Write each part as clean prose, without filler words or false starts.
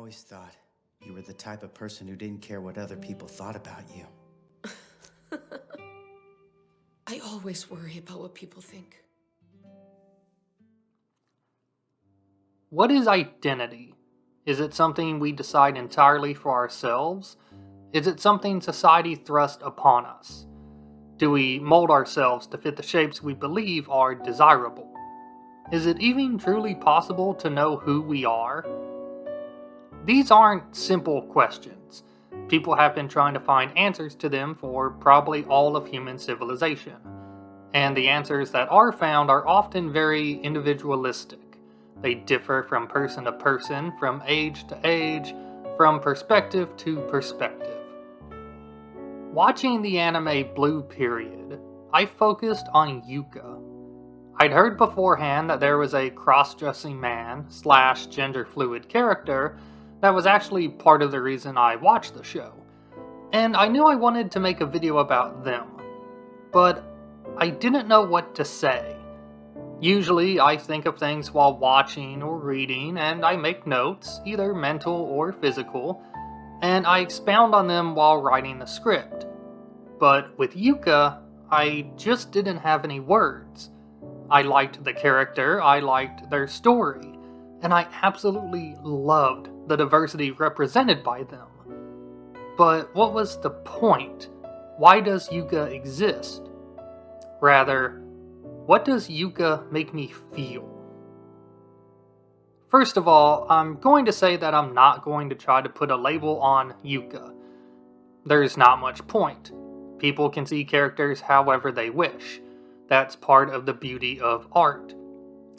always thought you were the type of person who didn't care what other people thought about you. I always worry about what people think. What is identity? Is it something we decide entirely for ourselves? Is it something society thrusts upon us? Do we mold ourselves to fit the shapes we believe are desirable? Is it even truly possible to know who we are? These aren't simple questions. People have been trying to find answers to them for probably all of human civilization. And the answers that are found are often very individualistic. They differ from person to person, from age to age, from perspective to perspective. Watching the anime Blue Period, I focused on Yuka. I'd heard beforehand that there was a cross-dressing man / gender fluid character that was actually part of the reason I watched the show. And I knew I wanted to make a video about them. But I didn't know what to say. Usually I think of things while watching or reading, and I make notes, either mental or physical, and I expound on them while writing the script. But with Yuka, I just didn't have any words. I liked the character, I liked their story, and I absolutely loved the diversity represented by them. But what was the point? Why does Yuka exist? Rather, what does Yuka make me feel? First of all, I'm going to say that I'm not going to try to put a label on Yuka. There's not much point. People can see characters however they wish. That's part of the beauty of art.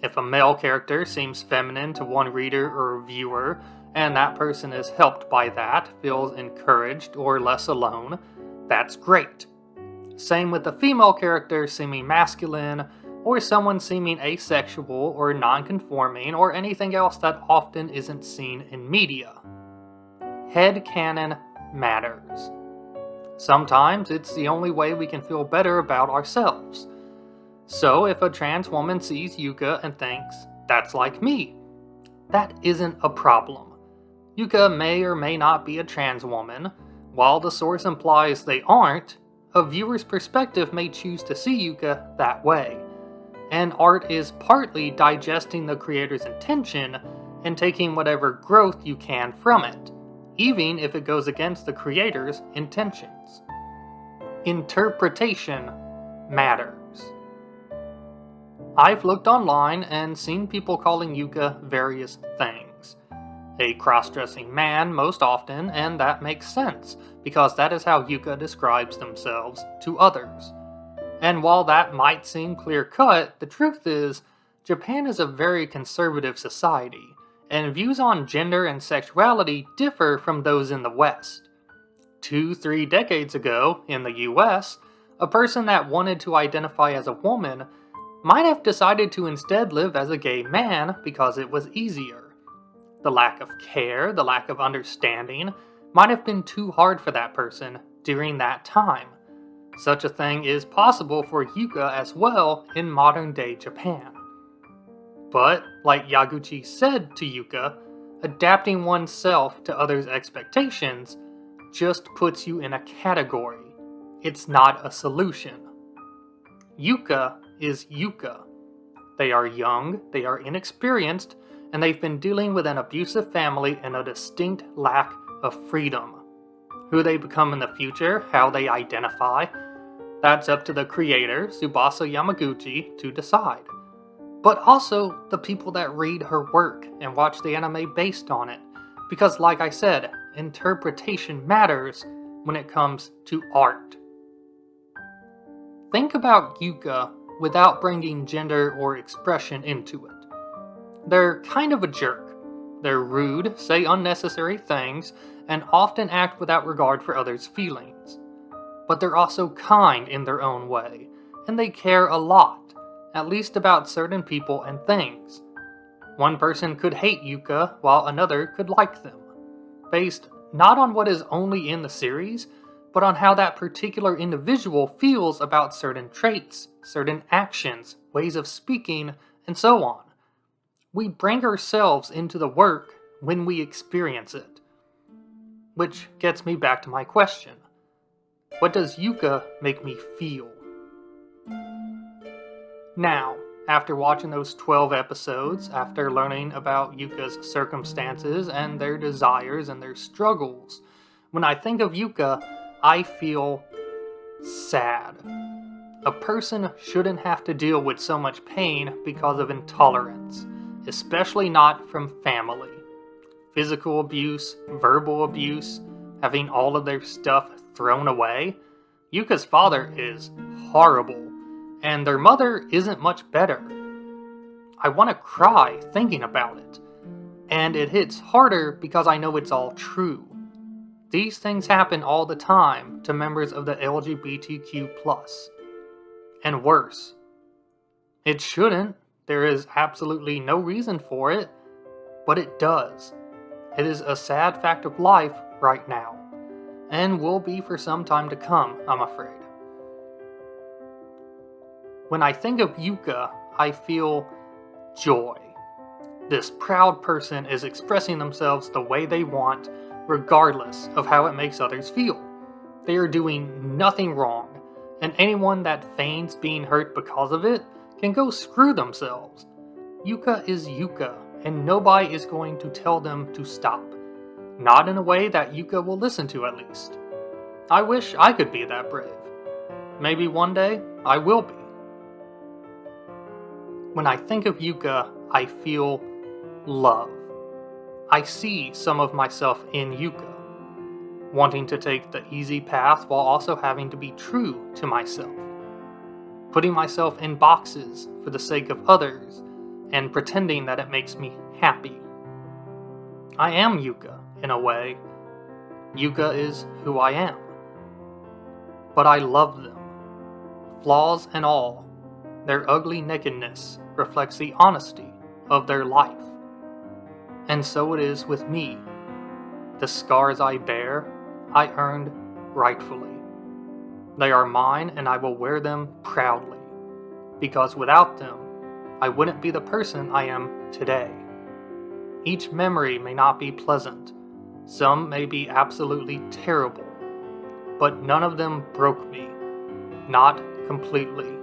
If a male character seems feminine to one reader or viewer, and that person is helped by that, feels encouraged or less alone, that's great. Same with a female character seeming masculine, or someone seeming asexual or non-conforming, or anything else that often isn't seen in media. Headcanon matters. Sometimes it's the only way we can feel better about ourselves. So if a trans woman sees Yuka and thinks, that's like me, that isn't a problem. Yuka may or may not be a trans woman. While the source implies they aren't, a viewer's perspective may choose to see Yuka that way. And art is partly digesting the creator's intention and taking whatever growth you can from it, even if it goes against the creator's intentions. Interpretation matters. I've looked online and seen people calling Yuka various things. A cross-dressing man most often, and that makes sense, because that is how Yuka describes themselves to others. And while that might seem clear-cut, the truth is, Japan is a very conservative society, and views on gender and sexuality differ from those in the West. 2-3 decades ago, in the US, a person that wanted to identify as a woman might have decided to instead live as a gay man because it was easier. The lack of care, the lack of understanding, might have been too hard for that person during that time. Such a thing is possible for Yuka as well in modern-day Japan. But, like Yaguchi said to Yuka, adapting oneself to others' expectations just puts you in a category. It's not a solution. Yuka is Yuka. They are young, they are inexperienced, and they've been dealing with an abusive family and a distinct lack of freedom. Who they become in the future, how they identify, that's up to the creator, Tsubasa Yamaguchi, to decide. But also the people that read her work and watch the anime based on it. Because like I said, interpretation matters when it comes to art. Think about Yuka without bringing gender or expression into it. They're kind of a jerk. They're rude, say unnecessary things, and often act without regard for others' feelings. But they're also kind in their own way, and they care a lot, at least about certain people and things. One person could hate Yuka, while another could like them, based not on what is only in the series, but on how that particular individual feels about certain traits, certain actions, ways of speaking, and so on. We bring ourselves into the work when we experience it. Which gets me back to my question. What does Yuka make me feel? Now, after watching those 12 episodes, after learning about Yuka's circumstances and their desires and their struggles, when I think of Yuka, I feel sad. A person shouldn't have to deal with so much pain because of intolerance, especially not from family. Physical abuse, verbal abuse, having all of their stuff thrown away. Yuka's father is horrible, and their mother isn't much better. I want to cry thinking about it, and it hits harder because I know it's all true. These things happen all the time to members of the LGBTQ+. And worse. It shouldn't. There is absolutely no reason for it, but it does. It is a sad fact of life right now, and will be for some time to come, I'm afraid. When I think of Yuka, I feel joy. This proud person is expressing themselves the way they want, regardless of how it makes others feel. They are doing nothing wrong, and anyone that feigns being hurt because of it can go screw themselves. Yuka is Yuka, and nobody is going to tell them to stop. Not in a way that Yuka will listen to, at least. I wish I could be that brave. Maybe one day, I will be. When I think of Yuka, I feel love. I see some of myself in Yuka, wanting to take the easy path while also having to be true to myself, putting myself in boxes for the sake of others, and pretending that it makes me happy. I am Yuka, in a way. Yuka is who I am. But I love them. Flaws and all, their ugly nakedness reflects the honesty of their life. And so it is with me. The scars I bear, I earned rightfully. They are mine, and I will wear them proudly, because without them, I wouldn't be the person I am today. Each memory may not be pleasant. Some may be absolutely terrible, but none of them broke me. Not completely.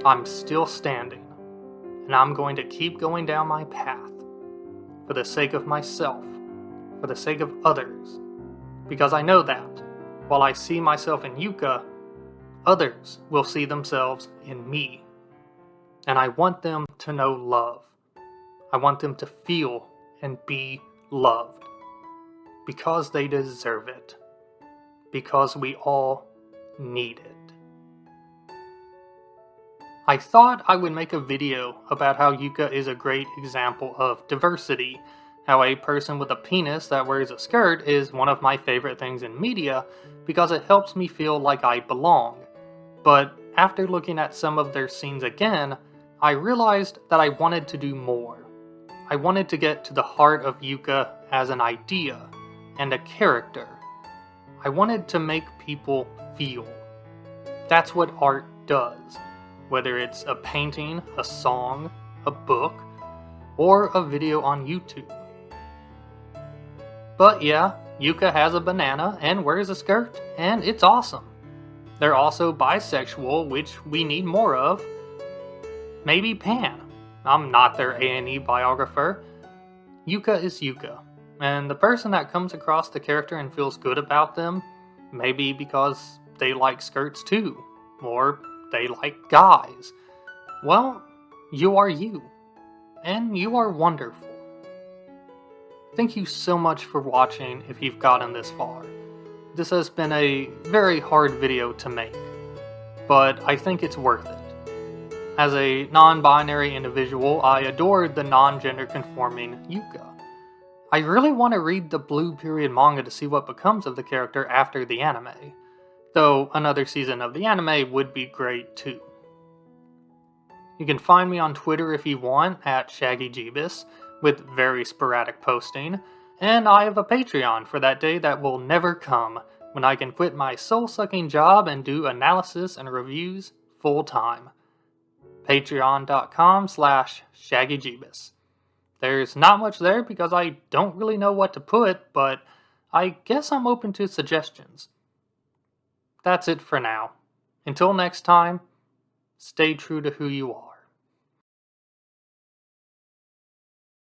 I'm still standing, and I'm going to keep going down my path, for the sake of myself, for the sake of others, because I know that, while I see myself in Yuka, others will see themselves in me. And I want them to know love. I want them to feel and be loved. Because they deserve it. Because we all need it. I thought I would make a video about how Yuka is a great example of diversity, how a person with a penis that wears a skirt is one of my favorite things in media because it helps me feel like I belong. But after looking at some of their scenes again, I realized that I wanted to do more. I wanted to get to the heart of Yuka as an idea and a character. I wanted to make people feel. That's what art does, whether it's a painting, a song, a book, or a video on YouTube. But yeah, Yuka has a banana and wears a skirt, and it's awesome. They're also bisexual, which we need more of. Maybe pan. I'm not their A&E biographer. Yuka is Yuka, and the person that comes across the character and feels good about them, maybe because they like skirts too, or they like guys. Well, you are you, and you are wonderful. Thank you so much for watching if you've gotten this far. This has been a very hard video to make, but I think it's worth it. As a non-binary individual, I adored the non-gender conforming Yuka. I really want to read the Blue Period manga to see what becomes of the character after the anime, though another season of the anime would be great too. You can find me on Twitter if you want, at ShaggyJebus, with very sporadic posting, and I have a Patreon for that day that will never come, when I can quit my soul-sucking job and do analysis and reviews full-time. Patreon.com/ShaggyJebus. There's not much there because I don't really know what to put, but I guess I'm open to suggestions. That's it for now. Until next time, stay true to who you are.